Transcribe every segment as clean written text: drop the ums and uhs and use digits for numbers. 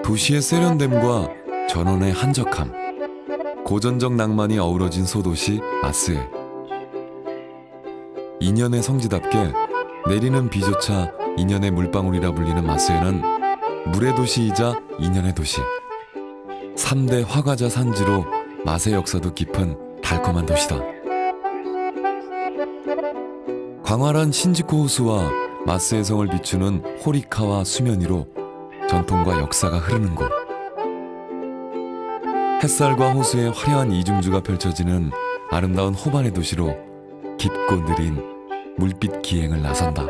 도시의 세련됨과 전원의 한적함, 고전적 낭만이 어우러진 소도시 마스에. 인연의 성지답게 내리는 비조차 인연의 물방울이라 불리는 마스에는 물의 도시이자 인연의 도시, 3대 화과자 산지로 맛의 역사도 깊은 달콤한 도시다. 광활한 신지코 호수와 마스의 성을 비추는 호리카와 수면 위로 전통과 역사가 흐르는 곳. 햇살과 호수의 화려한 이중주가 펼쳐지는 아름다운 호반의 도시로 깊고 느린 물빛 기행을 나선다.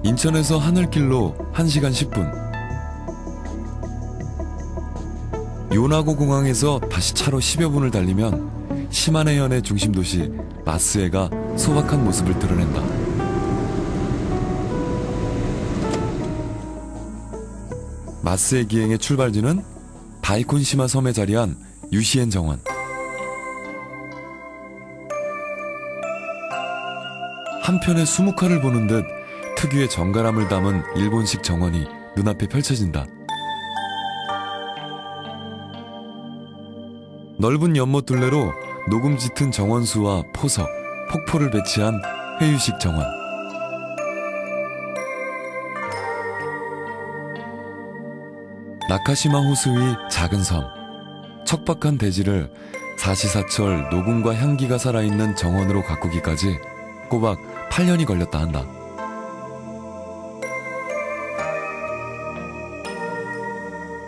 인천에서 하늘길로 1시간 10분. 요나고 공항에서 다시 차로 10여 분을 달리면 시마네현의 중심 도시 마스에가 소박한 모습을 드러낸다. 마스에 기행의 출발지는 다이콘시마 섬에 자리한 유시엔 정원. 한편의 수묵화를 보는 듯 특유의 정갈함을 담은 일본식 정원이 눈앞에 펼쳐진다. 넓은 연못 둘레로 녹음 짙은 정원수와 포석, 폭포를 배치한 회유식 정원. 나카시마 호수 위 작은 섬, 척박한 대지를 사시사철 녹음과 향기가 살아있는 정원으로 가꾸기까지 꼬박 8년이 걸렸다 한다.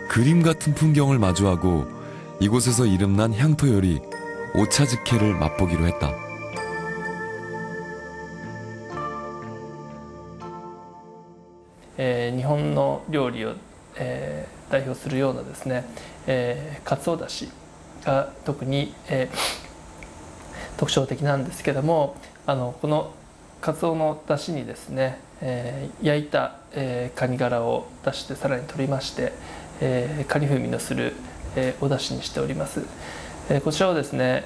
그림 같은 풍경을 마주하고 이곳에서 이름난 향토 요리 오차즈케를 맛보기로 했다. 일본の料理を、代表するようなですね、かつおだしが特に、特徴的なんですけども、このかつおのだしにですね、焼いた、カニ殻を出してさらに取りまして、カニ風味のする、お出汁にしております。こちらをですね、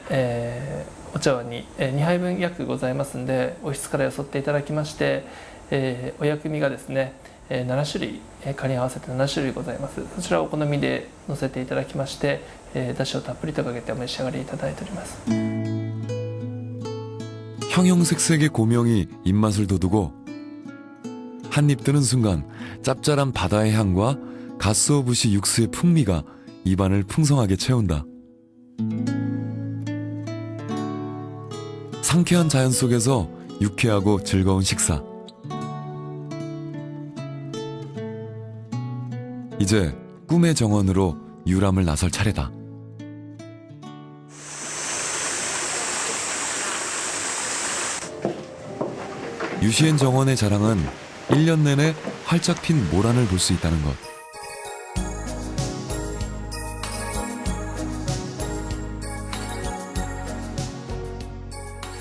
お茶碗に2杯分約ございますので、おひつからよそっていただきまして、お薬味がですね、7種類、カニ合わせて7種類ございます。そちらをお好みで乗せていただきまして、出汁をたっぷりとかけてお召し上がりいただいております。 형형색색의 고명이 입맛을 돋우고 한입 뜨는 순간 짭짤한 바다의 향과 가스오부시 육수의 풍미가 입안을 풍성하게 채운다. 상쾌한 자연 속에서 유쾌하고 즐거운 식사. 이제 꿈의 정원으로 유람을 나설 차례다. 유시엔 정원의 자랑은 1년 내내 활짝 핀 모란을 볼 수 있다는 것.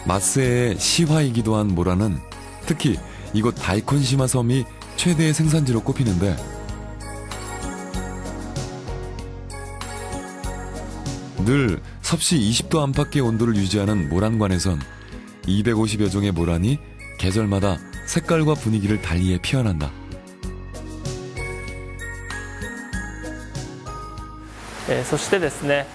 마스에의 시화이기도 한 모란은 특히 이곳 다이콘시마 섬이 최대의 생산지로 꼽히는데 늘 섭씨 20도 안팎의 온도를 유지하는 모란관에선 250여 종의 모란이 계절마다 색깔과 분위기를 달리해 피어난다. そしてですね、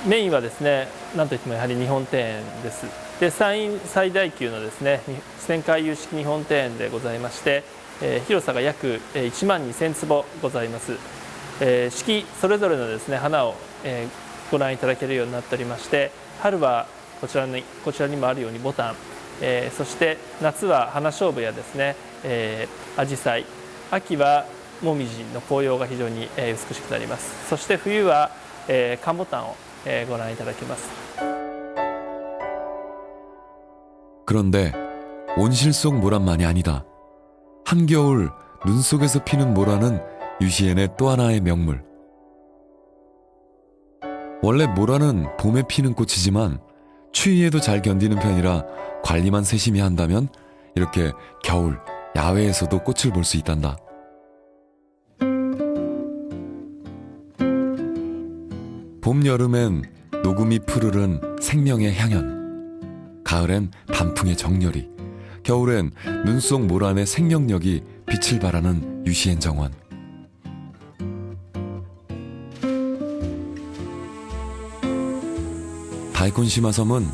メインはですね、なんといってもやはり日本庭園です。で、山陰最大級のですね、旋回遊式日本庭園でございまして、広さが約1万2000坪ございます。四季それぞれのですね、花をご覧いただけるようになっておりまして、春はこちらにもあるようにボタン、そして夏は花菖蒲やですね、アジサイ、秋はモミジの紅葉が非常に美しくなります。そして冬は寒ボタンをご覧いただけます。 그런데 온실 속 모란만이 아니다. 한겨울 눈 속에서 피는 모란은 유시엔의 또 하나의 명물. 원래 모란은 봄에 피는 꽃이지만 추위에도 잘 견디는 편이라 관리만 세심히 한다면 이렇게 겨울 야외에서도 꽃을 볼 수 있단다. 봄, 여름엔 녹음이 푸르른 생명의 향연, 가을엔 단풍의 정열이, 겨울엔 눈 속 모란의 생명력이 빛을 발하는 유시엔 정원. 다이콘시마 섬은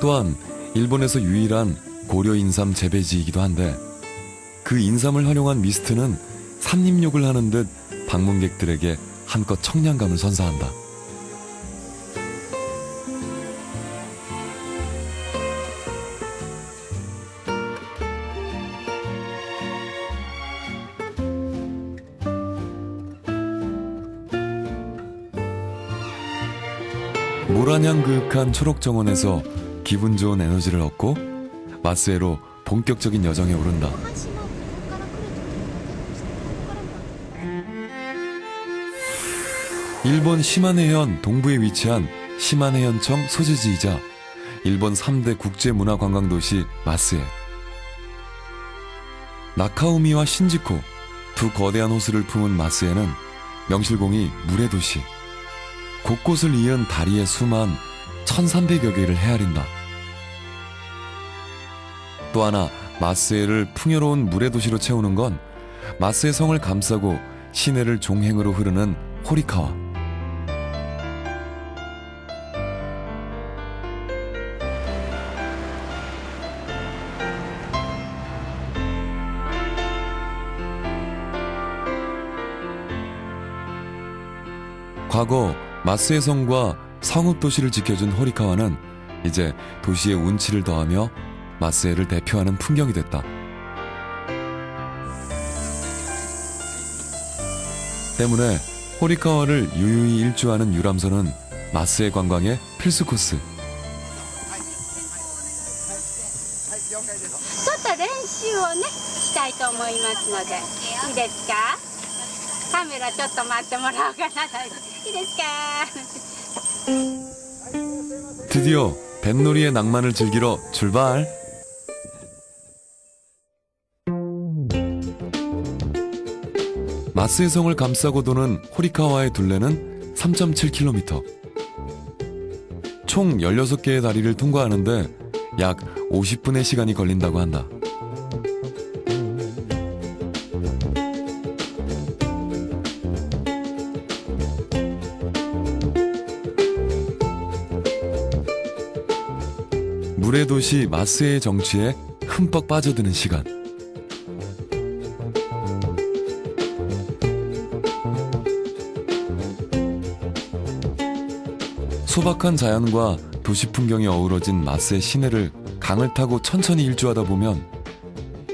또한 일본에서 유일한 고려 인삼 재배지이기도 한데 그 인삼을 활용한 미스트는 산림욕을 하는 듯 방문객들에게 한껏 청량감을 선사한다. 모란향 그윽한 초록 정원에서 기분 좋은 에너지를 얻고 마스에로 본격적인 여정에 오른다. 일본 시마네현 동부에 위치한 시마네현청 소재지이자 일본 3대 국제문화관광도시 마스에. 나카오미와 신지코 두 거대한 호수를 품은 마스에는 명실공히 물의 도시, 곳곳을 이은 다리의 수만 1300여 개를 헤아린다. 또 하나 마스에를 풍요로운 물의 도시로 채우는 건 마스에 성을 감싸고 시내를 종행으로 흐르는 호리카와. 과거 마스의 성과 성읍도시를 지켜준 호리카와는 이제 도시의 운치를 더하며 마스에를 대표하는 풍경이 됐다. 때문에 호리카와를 유유히 일주하는 유람선은 마스에 관광의 필수 코스. ちょっと練習をねしたいと思いますのでいいですか。カメラちょっと待ってもらおうかな。いいですか。 드디어 뱃놀이의 낭만을 즐기러 출발! 마스의 성을 감싸고 도는 호리카와의 둘레는 3.7km. 총 16개의 다리를 통과하는데 약 50분의 시간이 걸린다고 한다. 물의 도시 마스에의 정취에 흠뻑 빠져드는 시간. 소박한 자연과 도시 풍경이 어우러진 마스의 시내를 강을 타고 천천히 일주하다 보면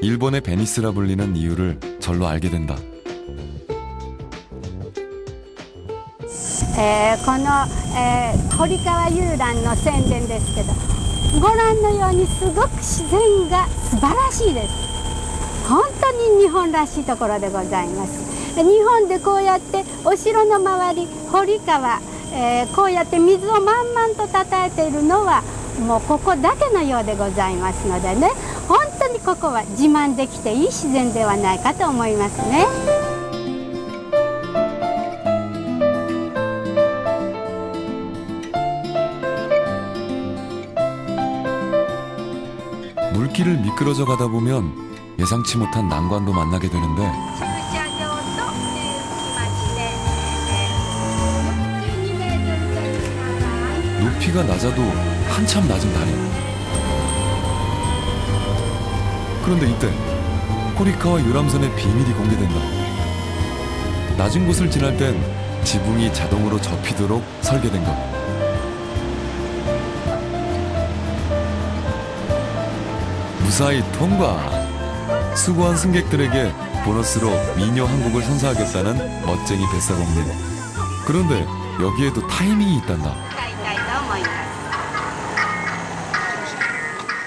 일본의 베니스라 불리는 이유를 절로 알게 된다. この、堀川遊覧の宣伝ですけど、ご覧のようにすごく自然が素晴らしいです。本当に日本らしいところでございます。日本でこうやってお城の周り堀川、こうやって水を満々とたたえているのはもうここだけのようでございますのでね、本当にここは自慢できていい自然ではないかと思いますね。 물길을 미끄러져 가다 보면 예상치 못한 난관도 만나게 되는데 駐車場と浮町で、62メートルという長い 높이가 낮아도 한참 낮은 다리. 그런데 이때 호리카와 유람선의 비밀이 공개된다. 낮은 곳을 지날 땐 지붕이 자동으로 접히도록 설계된 것. 무사히 통과! 수고한 승객들에게 보너스로 미녀 항복을 선사하겠다는 멋쟁이 뱃사공님. 그런데 여기에도 타이밍이 있단다. 使いたいと思います。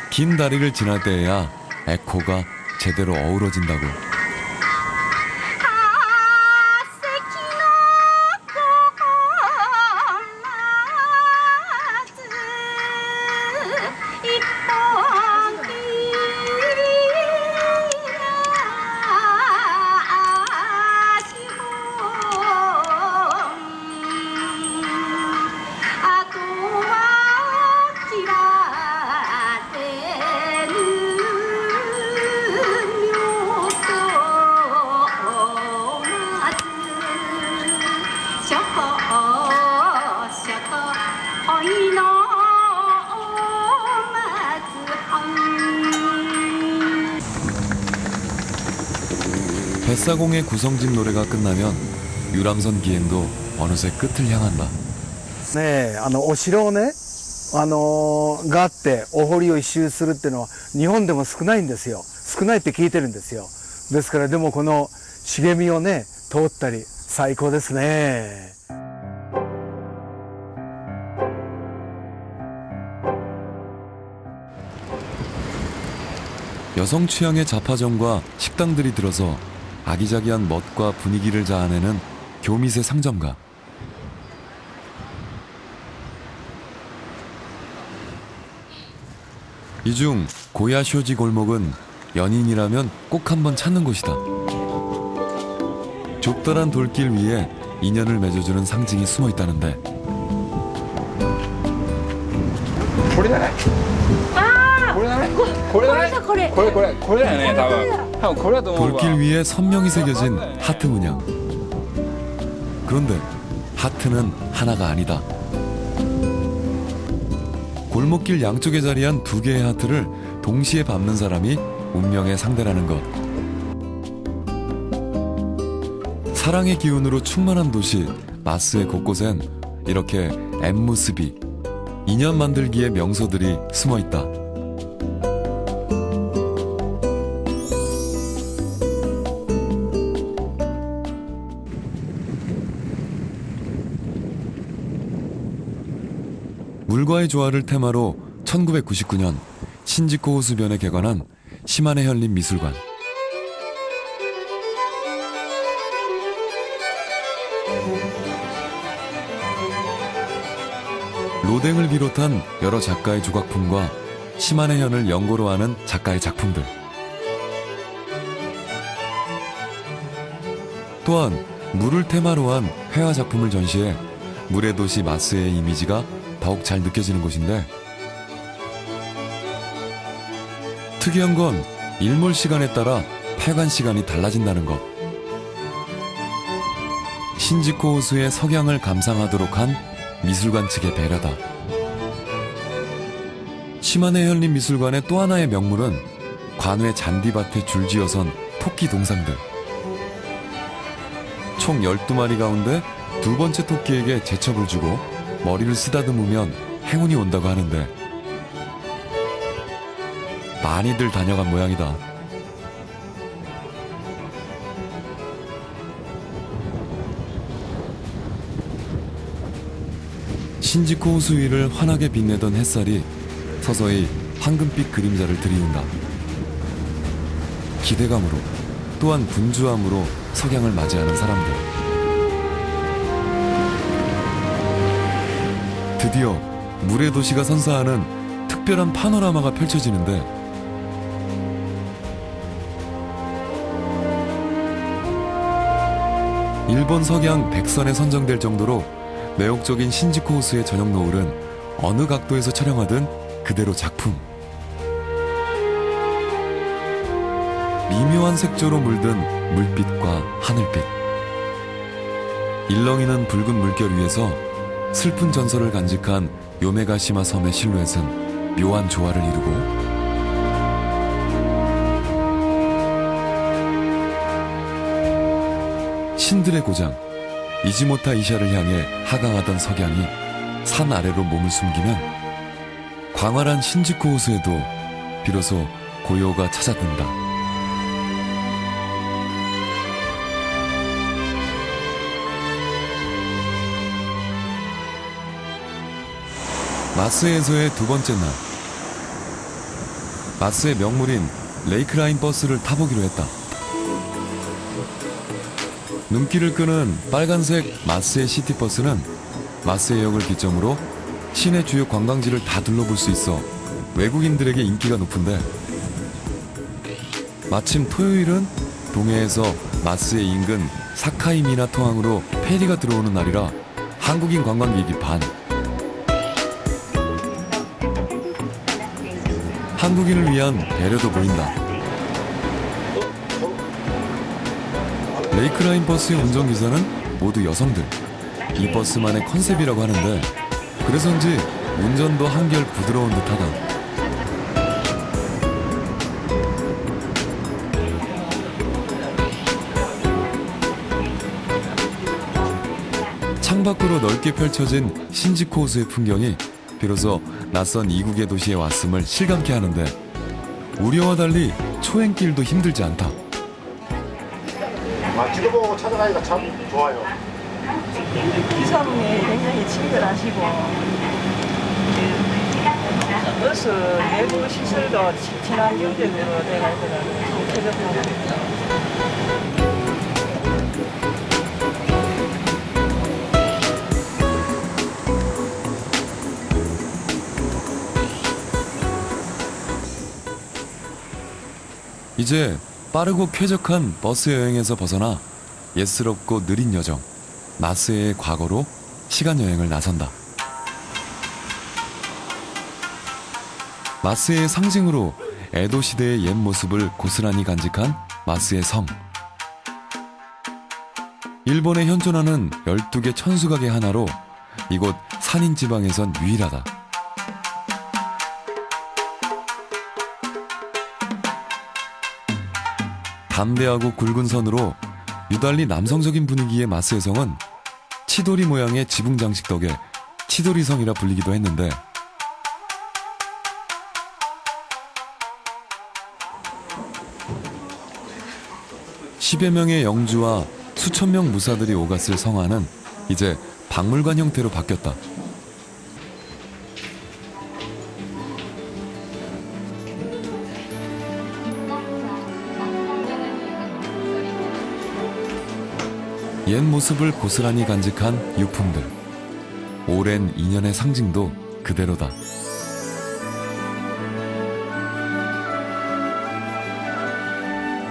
긴 다리를 지날 때에야 에코가 제대로 어우러진다고. 뱃사공의 구성집 노래가 끝나면 유람선 기행도 어느새 끝을 향한다. ねえ、お城をね、があってお堀を一周するっていうのは日本でも少ないんですよ。少ないって聞いてるんですよ。ですからでもこの茂みをね通ったり最高ですね。 여성 취향의 잡화점과 식당들이 들어서 아기자기한 멋과 분위기를 자아내는 교미세 상점가. 이 중 고야쇼지 골목은 연인이라면 꼭 한번 찾는 곳이다. 좁다란 돌길 위에 인연을 맺어주는 상징이 숨어 있다는데. これじゃない？これだね。これだね。これだよね。多分これだと思うわ。 돌길 위에 선명히 새겨진 하트 문양. 그런데 하트는 하나가 아니다. 골목길 양쪽에 자리한 두 개의 하트를 동시에 밟는 사람이 운명의 상대라는 것. 사랑의 기운으로 충만한 도시 마스의 곳곳엔 이렇게 엠무스비, 인연 만들기의 명소들이 숨어 있다. 물과의 조화를 테마로 1999년 신지코 호수변에 개관한 시마네 현림 미술관. 로댕을 비롯한 여러 작가의 조각품과 시마네 현을 연고로 하는 작가의 작품들. 또한 물을 테마로 한 회화 작품을 전시해 물의 도시 마스의 이미지가 더욱 잘 느껴지는 곳인데, 특이한 건 일몰 시간에 따라 폐관 시간이 달라진다는 것. 신지코 호수의 석양을 감상하도록 한 미술관 측의 배려다. 시마네 현림 미술관의 또 하나의 명물은 관외 잔디밭에 줄지어선 토끼 동상들. 총 12마리 가운데 두 번째 토끼에게 제첩을 주고 머리를 쓰다듬으면 행운이 온다고 하는데, 많이들 다녀간 모양이다. 신지코 호수 위를 환하게 빛내던 햇살이 서서히 황금빛 그림자를 들이운다. 기대감으로 또한 분주함으로 석양을 맞이하는 사람들. 드디어 물의 도시가 선사하는 특별한 파노라마가 펼쳐지는데, 일본 석양 100선에 선정될 정도로 매혹적인 신지코 호수의 저녁 노을은 어느 각도에서 촬영하든 그대로 작품. 미묘한 색조로 물든 물빛과 하늘빛. 일렁이는 붉은 물결 위에서 슬픈 전설을 간직한 요메가시마 섬의 실루엣은 묘한 조화를 이루고, 신들의 고장 이지모타 이샤를 향해 하강하던 석양이 산 아래로 몸을 숨기면 광활한 신지코 호수에도 비로소 고요가 찾아든다. 마스에서의 두 번째 날. 마스의 명물인 레이크라인 버스를 타보기로 했다. 눈길을 끄는 빨간색 마스에 시티버스는 마스해역을 기점으로 시내 주요 관광지를 다 둘러볼 수 있어 외국인들에게 인기가 높은데, 마침 토요일은 동해에서 마스해 인근 사카이미나 토항으로 페리가 들어오는 날이라 한국인 관광객이 반. 한국인을 위한 배려도 보인다. 레이크라인 버스의 운전기사는 모두 여성들. 이 버스만의 컨셉이라고 하는데, 그래서인지 운전도 한결 부드러운 듯하다. 창밖으로 넓게 펼쳐진 신지코 호수의 풍경이 비로소 낯선 이국의 도시에 왔음을 실감케 하는데, 우려와 달리 초행길도 힘들지 않다. 맛집을 보고 찾아가기가 참 좋아요. 기사분이 굉장히 친절하시고 버스 내부 시설도 친환경적으로 되어 있어서 쾌적합니다. 이제 빠르고 쾌적한 버스 여행에서 벗어나 옛스럽고 느린 여정, 마스해의 과거로 시간 여행을 나선다. 마스해의 상징으로 에도 시대의 옛 모습을 고스란히 간직한 마스해 성. 일본에 현존하는 12개 천수각의 하나로 이곳 산인 지방에선 유일하다. 담대하고 굵은 선으로 유달리 남성적인 분위기의 마스해성은 치도리 모양의 지붕 장식 덕에 치도리성이라 불리기도 했는데, 십여 명의 영주와 수천 명 무사들이 오갔을 성안은 이제 박물관 형태로 바뀌었다. 옛 모습을 고스란히 간직한 유품들. 오랜 인연의 상징도 그대로다.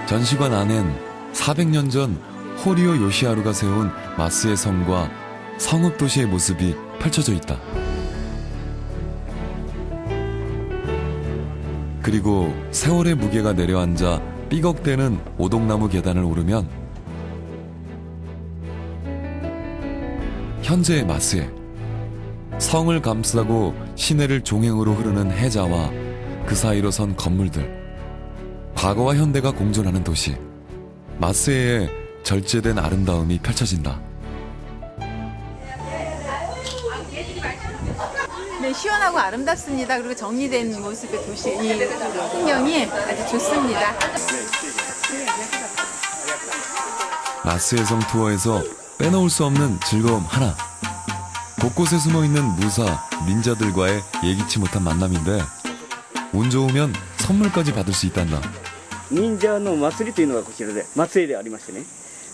전시관 안엔 400년 전 호리오 요시하루가 세운 마스해 성과 성읍 도시의 모습이 펼쳐져 있다. 그리고 세월의 무게가 내려앉아 삐걱대는 오동나무 계단을 오르면 현재의 마스해, 성을 감싸고 시내를 종행으로 흐르는 해자와 그 사이로 선 건물들, 과거와 현대가 공존하는 도시 마스해의 절제된 아름다움이 펼쳐진다. 네, 시원하고 아름답습니다. 그리고 정리된 모습의 도시, 이 풍경이 아주 좋습니다. 마스해성 투어에서 빼놓을 수 없는 즐거움 하나. 곳곳에 숨어있는 무사, 닌자들과의 예기치 못한 만남인데, 운 좋으면 선물까지 받을 수 있단다. 忍者の祭りというのがこちらで松江でありましてね、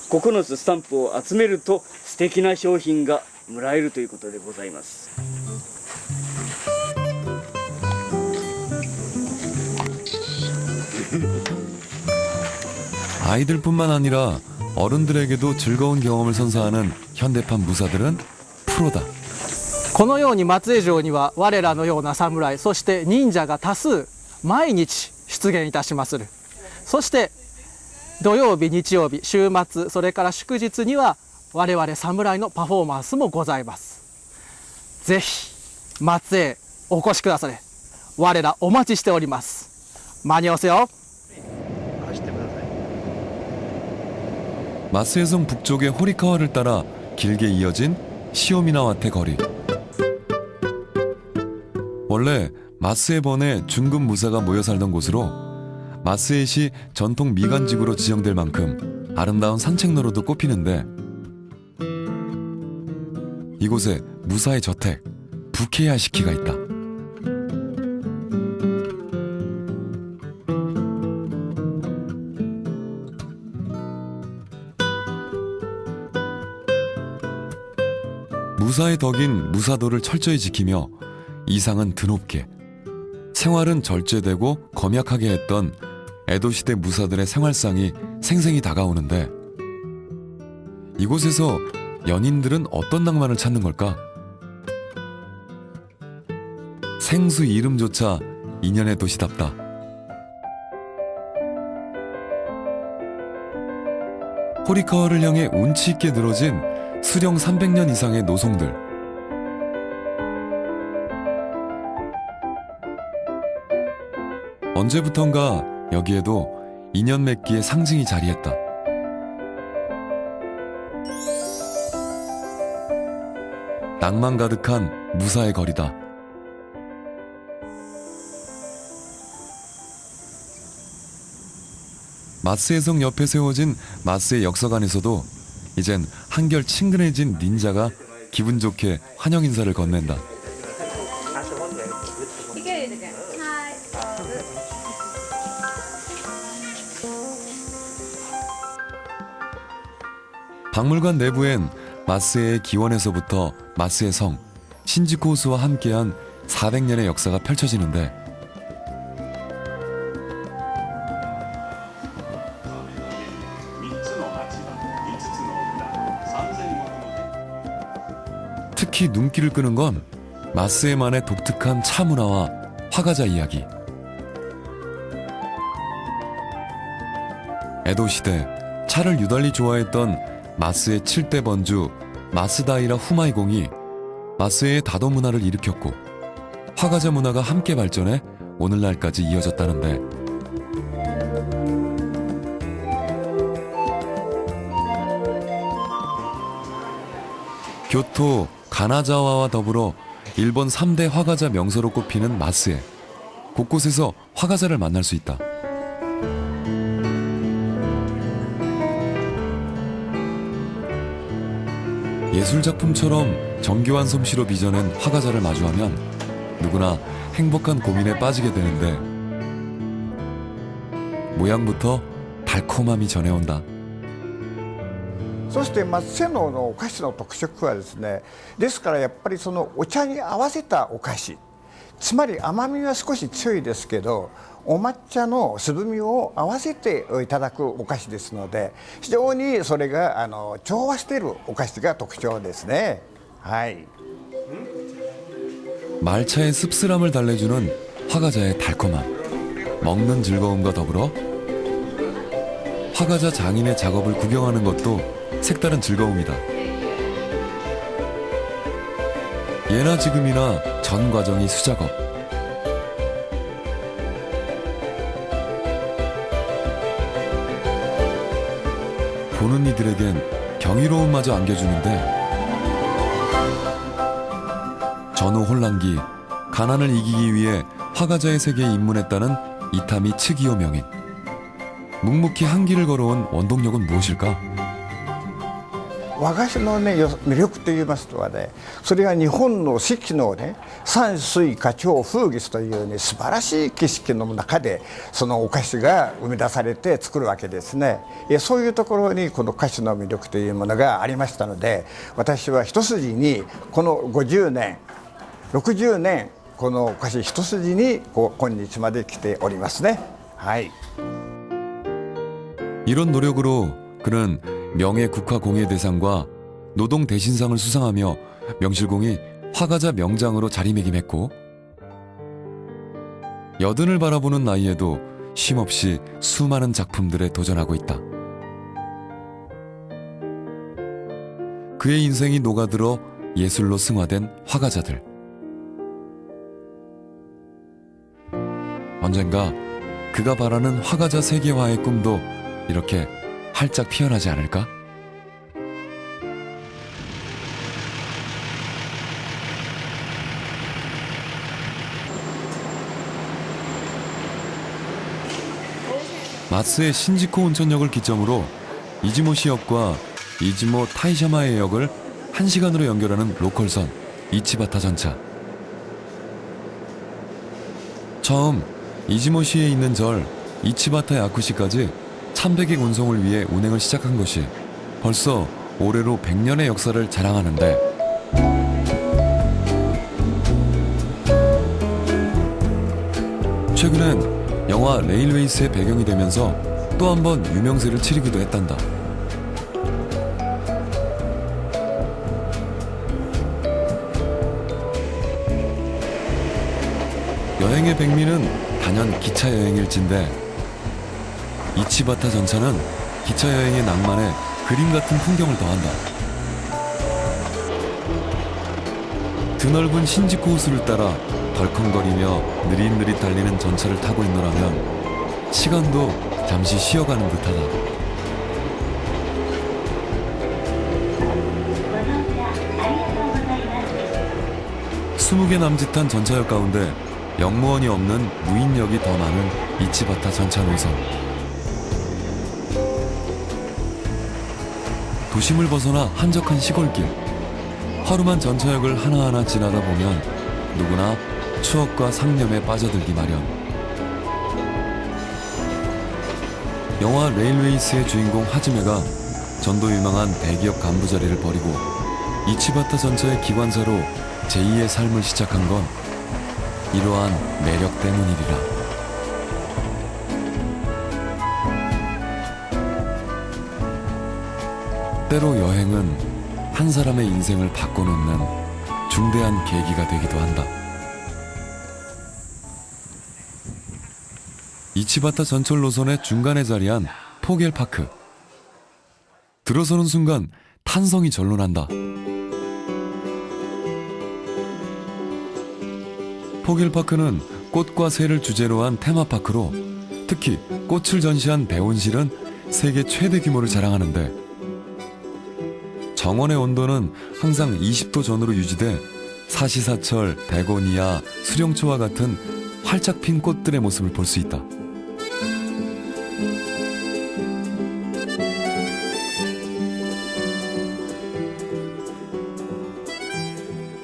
9つスタンプを集めると素敵な商品がもらえるということでございます。 아이들뿐만 아니라 어른들에게도 즐거운 경험을 선사하는 현대판 무사들은 프로다. このように松江城には我らのような侍、そして忍者が多数毎日出現いたしまする。そして土曜日、日曜日、週末、それから祝日には我々侍のパフォーマンスもございます。ぜひ松江お越しくだされ。我らお待ちしております。間に合わせよ。 마스해성 북쪽의 호리카와를 따라 길게 이어진 시오미나와테 거리. 원래 마스해번에 중급 무사가 모여 살던 곳으로 마스해시 전통 미간지구로 지정될 만큼 아름다운 산책로로도 꼽히는데, 이곳에 무사의 저택 부케야시키가 있다. 무사의 덕인 무사도를 철저히 지키며 이상은 드높게, 생활은 절제되고 검약하게 했던 에도시대 무사들의 생활상이 생생히 다가오는데, 이곳에서 연인들은 어떤 낭만을 찾는 걸까? 생수 이름조차 인연의 도시답다. 호리카와를 향해 운치 있게 늘어진 수령 300년 이상의 노송들. 언제부턴가 여기에도 인연 맺기의 상징이 자리했다. 낭만 가득한 무사의 거리다. 마스의 성 옆에 세워진 마스의 역사관에서도 이젠 한결 친근해진 닌자가 기분 좋게 환영 인사를 건넨다. 박물관 내부엔 마스의 기원에서부터 마스의 성, 신지코호수와 함께한 400년의 역사가 펼쳐지는데, 특히 눈길을 끄는 건 마스에만의 독특한 차 문화와 화가자 이야기. 에도 시대 차를 유달리 좋아했던 마스의 7대 번주 마스다이라 후마이공이 마스의 다도 문화를 일으켰고, 화가자 문화가 함께 발전해 오늘날까지 이어졌다는데, 교토 가나자와와 더불어 일본 3대 화가자 명소로 꼽히는 마스에 곳곳에서 화가자를 만날 수 있다. 예술작품처럼 정교한 솜씨로 빚어낸 화가자를 마주하면 누구나 행복한 고민에 빠지게 되는데, 모양부터 달콤함이 전해온다. そして松瀬のお菓子の特色はですね、ですからやっぱりそのお茶に合わせたお菓子、つまり甘みは少し強いですけど、お抹茶の渋みを合わせていただくお菓子ですので、非常にそれが調和しているお菓子が特徴ですね。はい。 말차의 씁쓸함을 달래주는 화가자의 달콤함, 먹는 즐거움과 더불어 화가자 장인의 작업을 구경하는 것도 색다른 즐거움이다. 예나 지금이나 전 과정이 수작업. 보는 이들에겐 경이로움마저 안겨주는데, 전후 혼란기, 가난을 이기기 위해 화가자의 세계에 입문했다는 이타미 츠기요 명인. 묵묵히 한 길을 걸어온 원동력은 무엇일까? 和菓子のね魅力といいますとはね、それが日本の四季のね山水花鳥風月というね素晴らしい景色の中でそのお菓子が生み出されて作るわけですね。そういうところにこの菓子の魅力というものがありましたので、私は一筋にこの50年60年このお菓子一筋に今日まで来ておりますね。はい。 이런 노력으로 그는 명예 국화공예 대상과 노동 대신상을 수상하며 명실공히 화가자 명장으로 자리매김했고, 여든을 바라보는 나이에도 쉼없이 수많은 작품들에 도전하고 있다. 그의 인생이 녹아들어 예술로 승화된 화가자들. 언젠가 그가 바라는 화가자 세계화의 꿈도 이렇게 활짝 피어나지 않을까? 마스의 신지코 온천역을 기점으로 이지모시역과 이지모 타이샤마의 역을 1시간으로 연결하는 로컬선 이치바타 전차. 처음 이지모시에 있는 절 이치바타 야쿠시까지 300의 운송을 위해 운행을 시작한 것이 벌써 올해로 100년의 역사를 자랑하는데, 최근엔 영화 레일웨이스의 배경이 되면서 또 한 번 유명세를 치르기도 했단다. 여행의 백미는 단연 기차 여행일진데 이치바타 전차는 기차 여행의 낭만에 그림 같은 풍경을 더한다. 드넓은 신지코 호수를 따라 덜컹거리며 느릿느릿 달리는 전차를 타고 있노라면 시간도 잠시 쉬어가는 듯하다. 스무 개 남짓한 전차역 가운데 역무원이 없는 무인역이 더 많은 이치바타 전차 노선. 도심을 벗어나 한적한 시골길. 허름한 전차역을 하나하나 지나다 보면 누구나 추억과 상념에 빠져들기 마련. 영화 레일웨이스의 주인공 하즈메가 전도 유망한 대기업 간부 자리를 버리고 이치바타 전차의 기관사로 제2의 삶을 시작한 건 이러한 매력 때문이리라. 때로 여행은 한 사람의 인생을 바꿔놓는 중대한 계기가 되기도 한다. 이치바타 전철 노선의 중간에 자리한 포겔파크. 들어서는 순간 탄성이 절로 난다. 포겔파크는 꽃과 새를 주제로 한 테마파크로 특히 꽃을 전시한 대온실은 세계 최대 규모를 자랑하는데 정원의 온도는 항상 20도 전후로 유지돼 사시사철, 베고니아, 수령초와 같은 활짝 핀 꽃들의 모습을 볼 수 있다.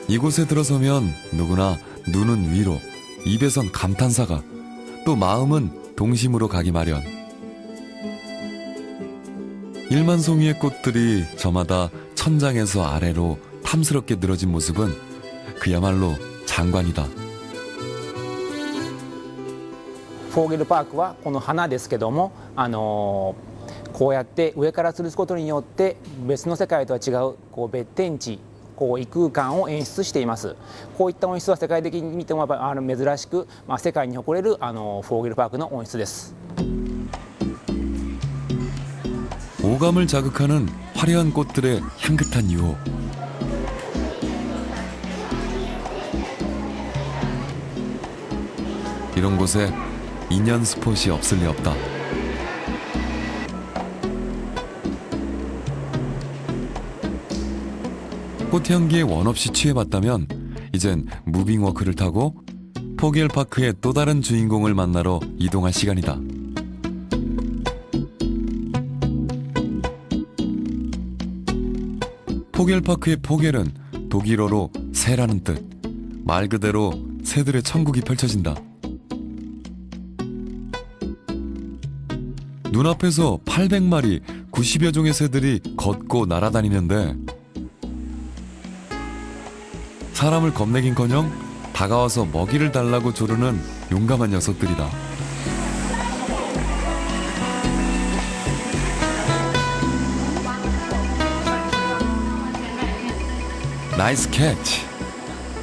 이곳에 들어서면 누구나 눈은 위로, 입에선 감탄사가, 또 마음은 동심으로 가기 마련. 1만 송이의 꽃들이 저마다 천장에서 아래로 탐스럽게 늘어진 모습은 그야말로 장관이다. フォーゲルパークはこの花ですけども、こうやって上から吊るすことによって別の世界とは違う別天地、異空間を演出しています。こういった音質は世界的に見ても珍しく、世界に誇れるフォーゲルパークの音質です。 오감을 자극하는 화려한 꽃들의 향긋한 유호. 이런 곳에 인연 스폿이 없을 리 없다. 꽃향기에 원없이 취해봤다면 이젠 무빙워크를 타고 포겔파크의 또 다른 주인공을 만나러 이동할 시간이다. 포겔파크의 포겔은 독일어로 새라는 뜻. 말 그대로 새들의 천국이 펼쳐진다. 눈앞에서 800마리, 90여 종의 새들이 걷고 날아다니는데 사람을 겁내긴커녕 다가와서 먹이를 달라고 조르는 용감한 녀석들이다. 나이스 캐치!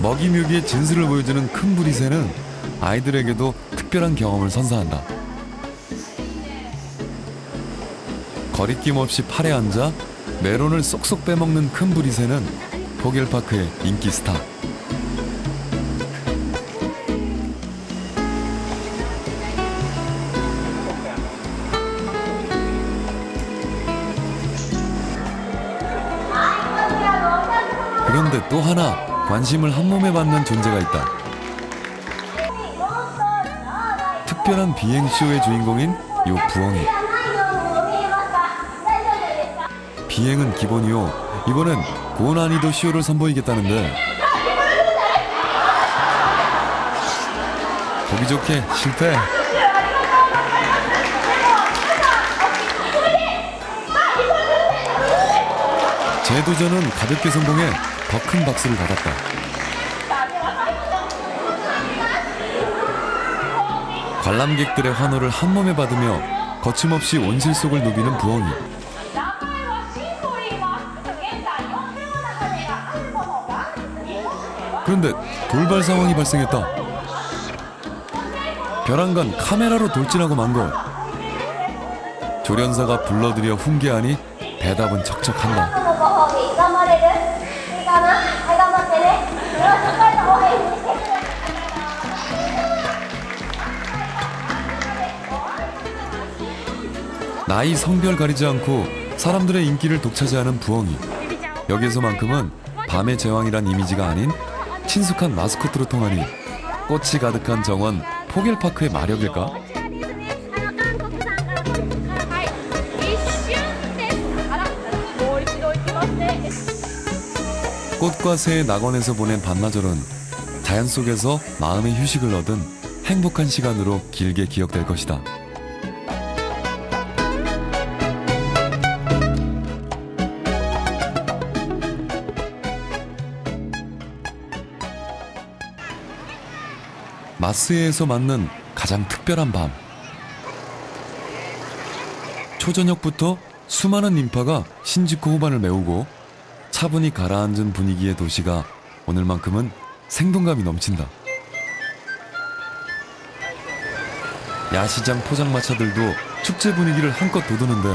먹이 묘기의 진수를 보여주는 큰 부리새는 아이들에게도 특별한 경험을 선사한다. 거리낌 없이 팔에 앉아 메론을 쏙쏙 빼먹는 큰 부리새는 포겔파크의 인기 스타. 그런데 또 하나 관심을 한몸에 받는 존재가 있다. 특별한 비행쇼의 주인공인 요 부엉이. 비행은 기본이요. 이번엔 고난이도 쇼를 선보이겠다는데 보기 좋게 실패. 재도전은 가볍게 성공해 더 큰 박수를 받았다. 관람객들의 환호를 한 몸에 받으며 거침없이 온실 속을 누비는 부엉이. 그런데 돌발 상황이 발생했다. 벼랑간 카메라로 돌진하고 만 것. 조련사가 불러들여 훈계하니 대답은 척척한다. 나이 성별 가리지 않고 사람들의 인기를 독차지하는 부엉이. 여기에서만큼은 밤의 제왕이란 이미지가 아닌 친숙한 마스코트로 통하니 꽃이 가득한 정원 포겔파크의 마력일까? 꽃과 새의 낙원에서 보낸 반나절은 자연 속에서 마음의 휴식을 얻은 행복한 시간으로 길게 기억될 것이다. 마스에에서 맞는 가장 특별한 밤. 초저녁부터 수많은 인파가 신지코 호반을 메우고 차분히 가라앉은 분위기의 도시가 오늘만큼은 생동감이 넘친다. 야시장 포장마차들도 축제 분위기를 한껏 돋우는데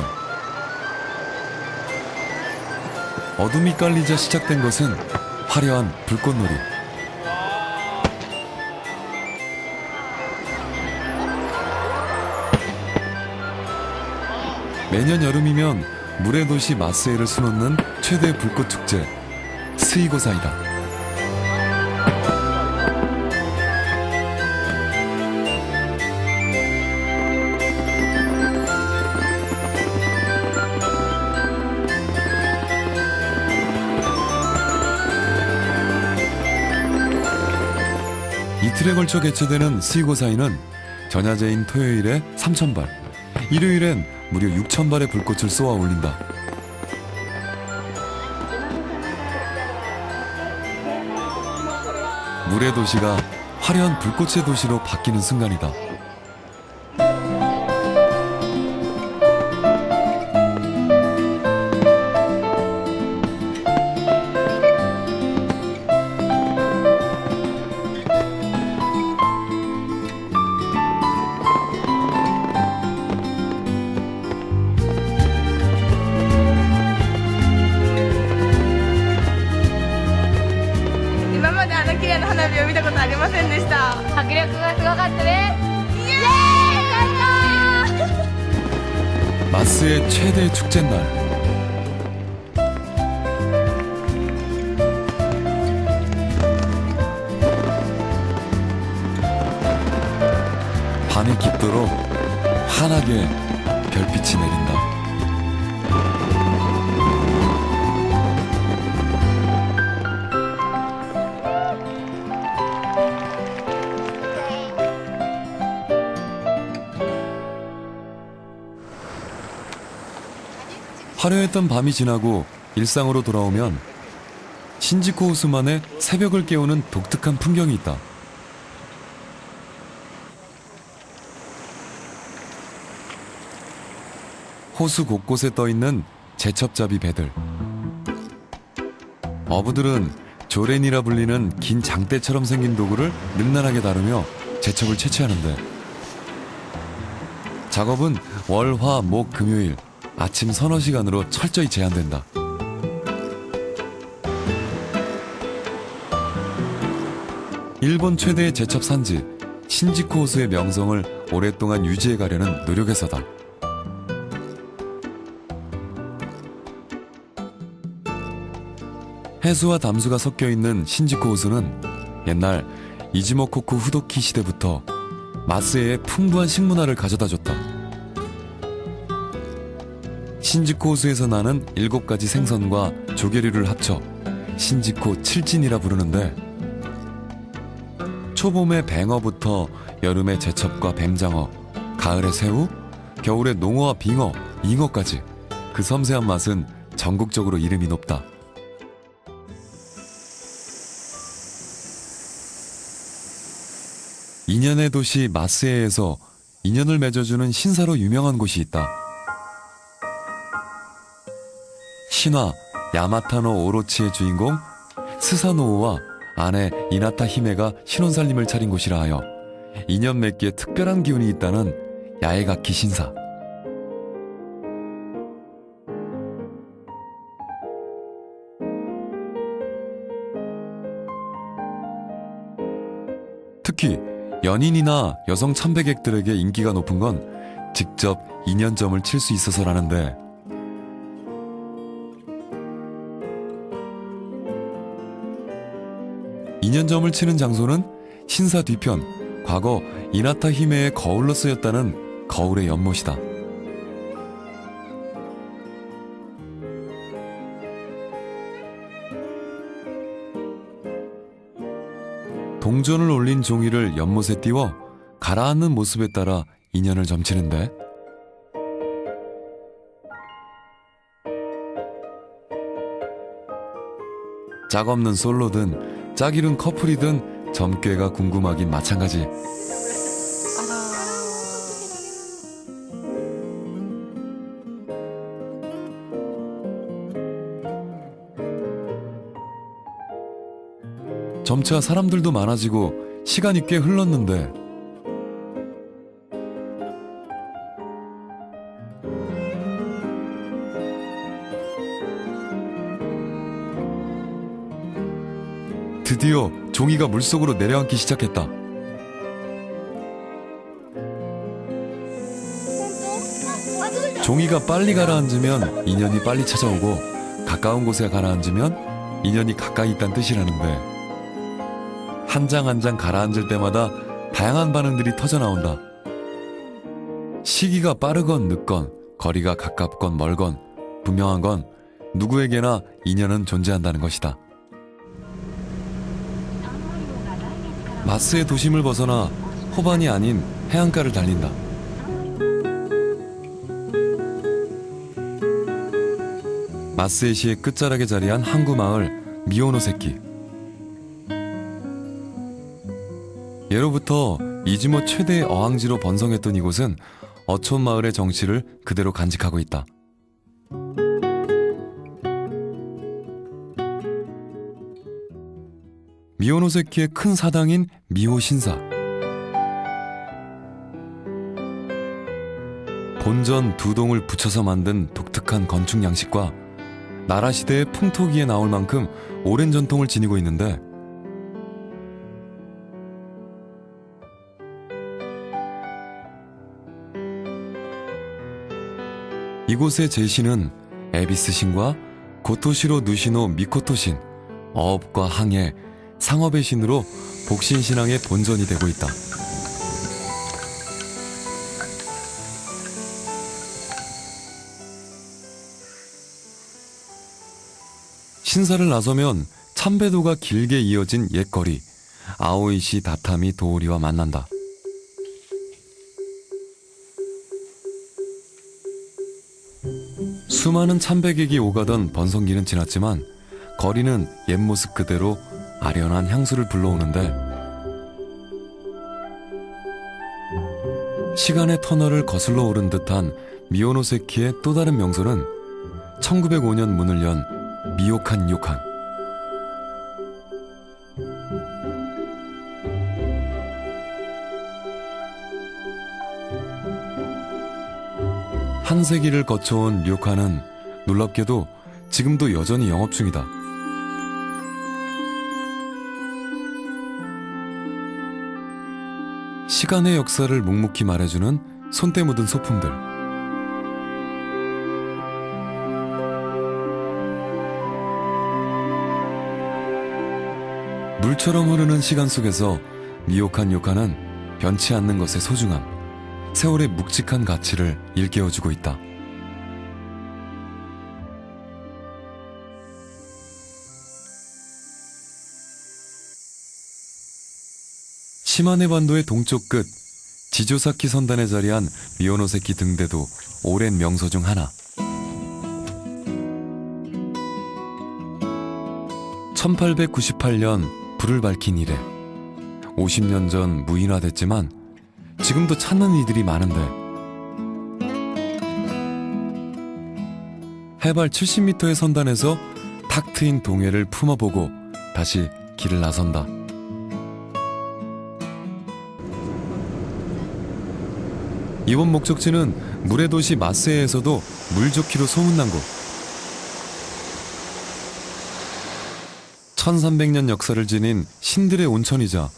어둠이 깔리자 시작된 것은 화려한 불꽃놀이. 매년 여름이면 물의 도시 마스에를 수놓는 최대 불꽃 축제 스이고사이다. 이틀에 걸쳐 개최되는 스이고사이는 전야제인 토요일에 3,000발, 일요일엔 무려 6,000발의 불꽃을 쏘아 올린다. 물의 도시가 화려한 불꽃의 도시로 바뀌는 순간이다. 마스의 최대 축제날. 밤이 깊도록 환하게 별빛이 내린다. 화려했던 밤이 지나고 일상으로 돌아오면 신지코 호수만의 새벽을 깨우는 독특한 풍경이 있다. 호수 곳곳에 떠있는 제첩잡이 배들. 어부들은 조렌이라 불리는 긴 장대처럼 생긴 도구를 능란하게 다루며 제첩을 채취하는데, 작업은 월, 화, 목, 금요일 아침 서너 시간으로 철저히 제한된다. 일본 최대의 제첩 산지 신지코 호수의 명성을 오랫동안 유지해 가려는 노력에서다. 해수와 담수가 섞여 있는 신지코 호수는 옛날 이즈모코쿠 후도키 시대부터 마스에에 풍부한 식문화를 가져다 줬다. 신지코 호수에서 나는 7가지 생선과 조개류를 합쳐 신지코 칠진이라 부르는데, 초봄에 뱅어부터 여름에 제첩과 뱀장어, 가을에 새우, 겨울에 농어와 빙어, 잉어까지 그 섬세한 맛은 전국적으로 이름이 높다. 인연의 도시 마스에에서 인연을 맺어주는 신사로 유명한 곳이 있다. 신화 야마타노 오로치의 주인공 스사노오와 아내 이나타 히메가 신혼살림을 차린 곳이라 하여 인연 맺기에 특별한 기운이 있다는 야에가키 신사. 특히 연인이나 여성 참배객들에게 인기가 높은 건 직접 인연점을 칠 수 있어서라는데, 인연점을 치는 장소는 신사 뒤편 과거 이나타 히메의 거울로 쓰였다는 거울의 연못이다. 동전을 올린 종이를 연못에 띄워 가라앉는 모습에 따라 인연을 점치는데, 짝 없는 솔로든 짝 이룬 커플이든 점괘가 궁금하긴 마찬가지. 점차 사람들도 많아지고 시간이 꽤 흘렀는데, 드디어 종이가 물속으로 내려앉기 시작했다. 종이가 빨리 가라앉으면 인연이 빨리 찾아오고, 가까운 곳에 가라앉으면 인연이 가까이 있다는 뜻이라는데, 한 장 한 장 가라앉을 때마다 다양한 반응들이 터져나온다. 시기가 빠르건 늦건, 거리가 가깝건 멀건, 분명한 건 누구에게나 인연은 존재한다는 것이다. 마스의 도심을 벗어나 호반이 아닌 해안가를 달린다. 마스에시의 끝자락에 자리한 항구 마을 미오노세키. 예로부터 이즈모 최대의 어항지로 번성했던 이곳은 어촌 마을의 정치를 그대로 간직하고 있다. 미오노세키의 큰 사당인 미호 신사. 본전 2동을 붙여서 만든 독특한 건축 양식과 나라 시대의 풍토기에 나올 만큼 오랜 전통을 지니고 있는데, 이곳의 제신은 에비스 신과 고토시로 누시노 미코토 신, 어업과 항해, 상업의 신으로 복신 신앙의 본전이 되고 있다. 신사를 나서면 참배도가 길게 이어진 옛거리 아오이시 다타미 도오리와 만난다. 수많은 참배객이 오가던 번성기는 지났지만 거리는 옛 모습 그대로 아련한 향수를 불러오는데, 시간의 터널을 거슬러 오른 듯한 미오노세키의 또 다른 명소는 1905년 문을 연 미오칸 요칸. 한 세기를 거쳐온 료칸은 놀랍게도 지금도 여전히 영업 중이다. 시간의 역사를 묵묵히 말해주는 손때 묻은 소품들. 물처럼 흐르는 시간 속에서 미오칸 요칸은 변치 않는 것의 소중함, 세월의 묵직한 가치를 일깨워주고 있다. 시마네 반도의 동쪽 끝 지조사키 선단에 자리한 미오노세키 등대도 오랜 명소 중 하나. 1898년 불을 밝힌 이래 50년 전 무인화됐지만 지금도 찾는 이들이 많은데 해발 70m의 선단에서 탁 트인 동해를 품어보고 다시 길을 나선다. 이번 목적지는 물의 도시 마세에서도 물 좋기로 소문난 곳. 1300년 역사를 지닌 신들의 온천이자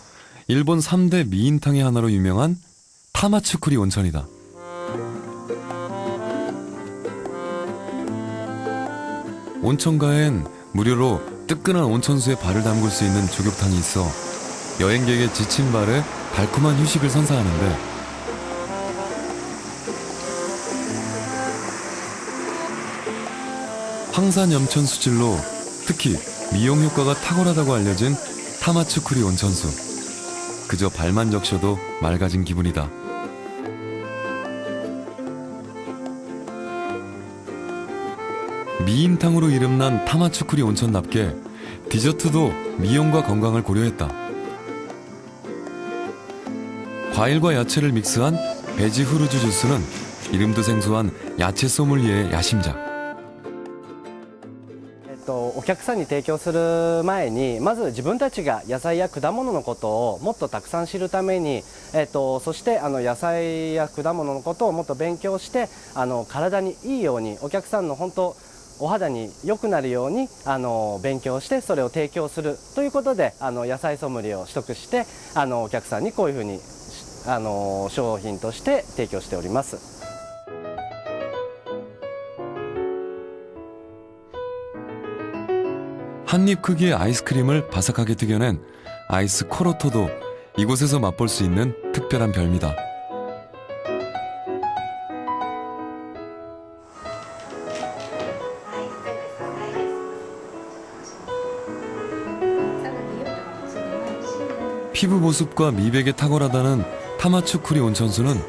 일본 3대 미인탕의 하나로 유명한 타마츠쿠리 온천이다. 온천가엔 무료로 뜨끈한 온천수에 발을 담글 수 있는 조격탕이 있어 여행객의 지친 발에 달콤한 휴식을 선사하는데 황산 염천 수질로 특히 미용 효과가 탁월하다고 알려진 타마츠쿠리 온천수. 그저 발만 적셔도 맑아진 기분이다. 미인탕으로 이름난 타마츠쿠리 온천답게 디저트도 미용과 건강을 고려했다. 과일과 야채를 믹스한 베지 후르주 주스는 이름도 생소한 야채 소믈리에의 야심작. お客さんに提供する前にまず自分たちが野菜や果物のことをもっとたくさん知るために、そして野菜や果物のことをもっと勉強して体にいいようにお客さんの本当お肌に良くなるように勉強してそれを提供するということで野菜ソムリエを取得してお客さんにこういうふうに商品として提供しております。 한입 크기의 아이스크림을 바삭하게 튀겨낸 아이스 코로토도 이곳에서 맛볼 수 있는 특별한 별미다. 피부 보습과 미백에 탁월하다는 타마츠쿠리 온천수는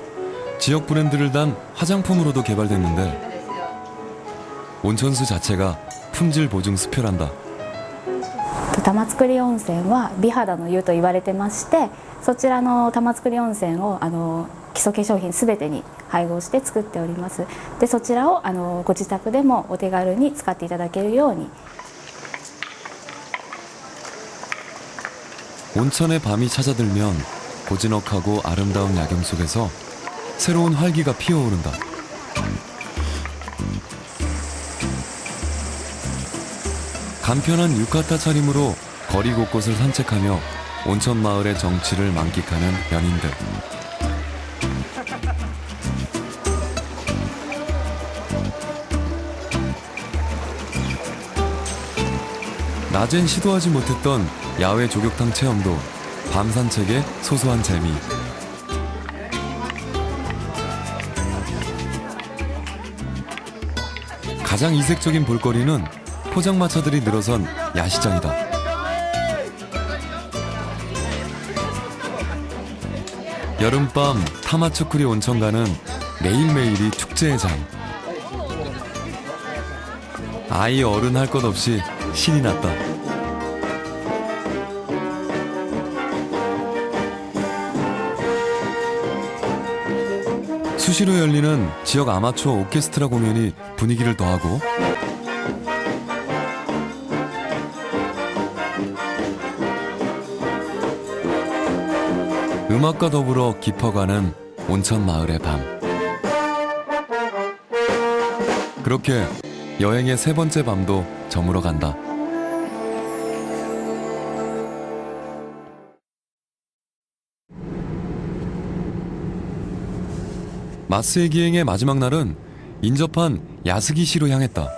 지역 브랜드를 단 화장품으로도 개발됐는데 온천수 자체가 품질 보증 수표란다. 玉造温泉は美肌の湯と言われてまして、そちらの玉造温泉を基礎化粧品すべてに配合して作っております。でそちらをご自宅でもお手軽に使っていただけるように。 온천의 밤이 찾아들면 고즈넉하고 아름다운 야경 속에서 새로운 활기가 피어오른다. 간편한 유카타 차림으로 거리 곳곳을 산책하며 온천 마을의 정취를 만끽하는 연인들. 낮엔 시도하지 못했던 야외 조격탕 체험도 밤 산책의 소소한 재미. 가장 이색적인 볼거리는 포장마차들이 늘어선 야시장이다. 여름밤 타마츠쿠리 온천가는 매일매일이 축제의 장. 아이 어른 할 것 없이 신이 났다. 수시로 열리는 지역 아마추어 오케스트라 공연이 분위기를 더하고 음악과 더불어 깊어가는 온천 마을의 밤. 그렇게 여행의 세 번째 밤도 저물어 간다. 마스의 기행의 마지막 날은 인접한 야스기시로 향했다.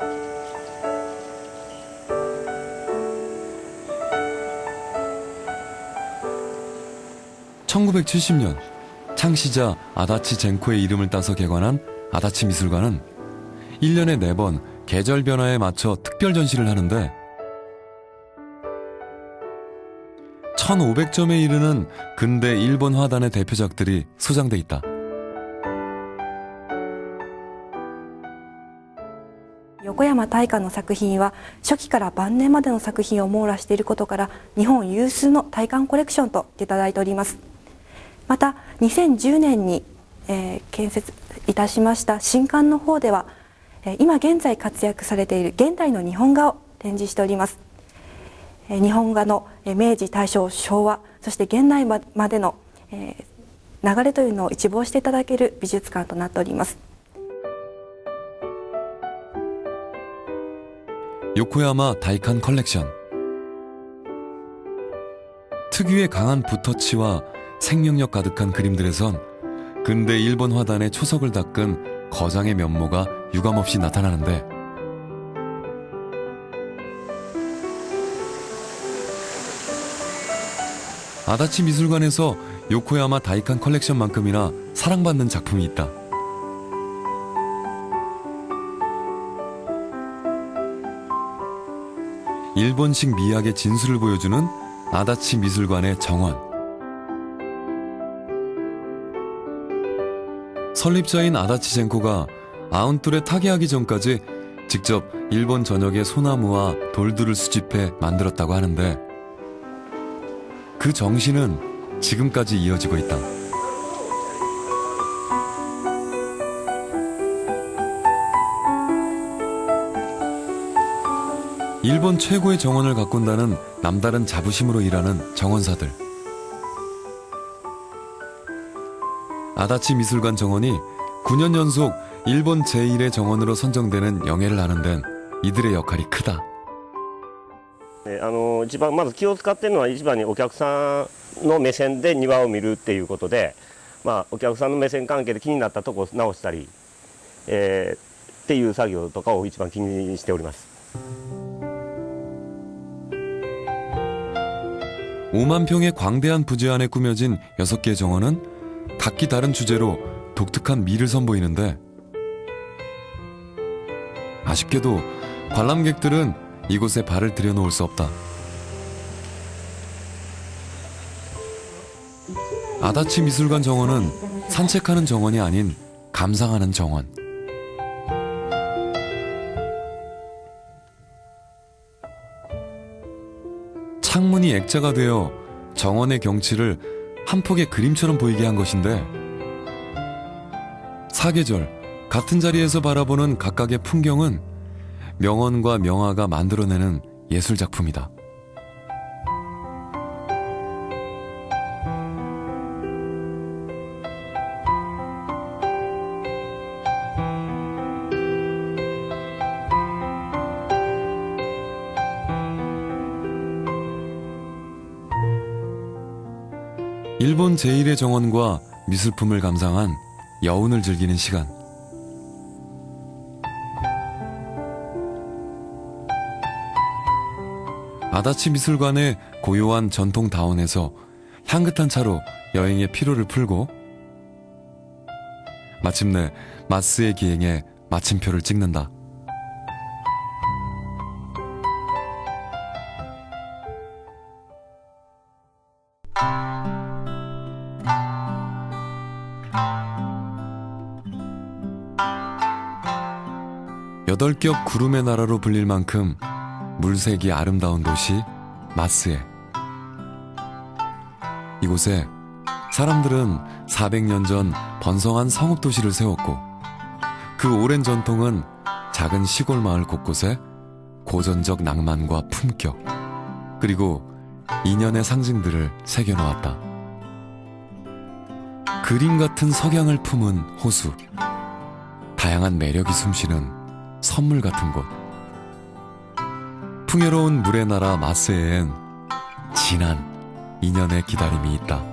(1970년) 창시자 아다치 젠코의 이름을 따서 개관한 아다치 미술관은 1년에 4번 계절 변화에 맞춰 특별 전시를 하는데 1500점에 이르는 근대 일본 화단의 대표작들이 소장돼 있다. 横山大観の作品は初期から晩年までの作品を網羅していることから日本有数の大観コレクションと言っていただいております。また2010年に、建設いたしました新館の方では今現在活躍されている現代の日本画を展示しております。日本画の明治、大正、昭和、そして現代までの流れというのを一望していただける美術館となっております。요코야마 다이칸 컬렉션. 특유의 강한 붓터치와 생명력 가득한 그림들에선 근대 일본 화단의 초석을 닦은 거장의 면모가 유감없이 나타나는데 아다치 미술관에서 요코야마 다이칸 컬렉션만큼이나 사랑받는 작품이 있다. 일본식 미학의 진수를 보여주는 아다치 미술관의 정원. 설립자인 아다치 젠코가 아운뚜레 타계하기 전까지 직접 일본 전역의 소나무와 돌들을 수집해 만들었다고 하는데 그 정신은 지금까지 이어지고 있다. 일본 최고의 정원을 가꾼다는 남다른 자부심으로 일하는 정원사들. 아다치 미술관 정원이 9년 연속 일본 제1의 정원으로 선정되는 영예를 아는 데는 이들의 역할이 크다. 一番まず気を使っているのは一番にお客さんの目線で庭を見るっていうことで、お客さんの目線関係で気になったところを直したり、っていう作業とかを一番気にしております。 5만 평의 광대한 부지 안에 꾸며진 6개의 정원은 각기 다른 주제로 독특한 미를 선보이는데 아쉽게도 관람객들은 이곳에 발을 들여놓을 수 없다. 아다치 미술관 정원은 산책하는 정원이 아닌 감상하는 정원. 창문이 액자가 되어 정원의 경치를 한 폭의 그림처럼 보이게 한 것인데 사계절 같은 자리에서 바라보는 각각의 풍경은 명언과 명화가 만들어내는 예술작품이다. 일본 제1의 정원과 미술품을 감상한 여운을 즐기는 시간. 아다치 미술관의 고요한 전통 다원에서 향긋한 차로 여행의 피로를 풀고 마침내 마스의 기행에 마침표를 찍는다. 여덟 겹 구름의 나라로 불릴 만큼 물색이 아름다운 도시 마스에. 이곳에 사람들은 400년 전 번성한 성읍도시를 세웠고 그 오랜 전통은 작은 시골 마을 곳곳에 고전적 낭만과 품격 그리고 인연의 상징들을 새겨놓았다. 그림 같은 석양을 품은 호수, 다양한 매력이 숨쉬는 선물 같은 곳. 풍요로운 물의 나라 마스에엔 진한 인연의 기다림이 있다.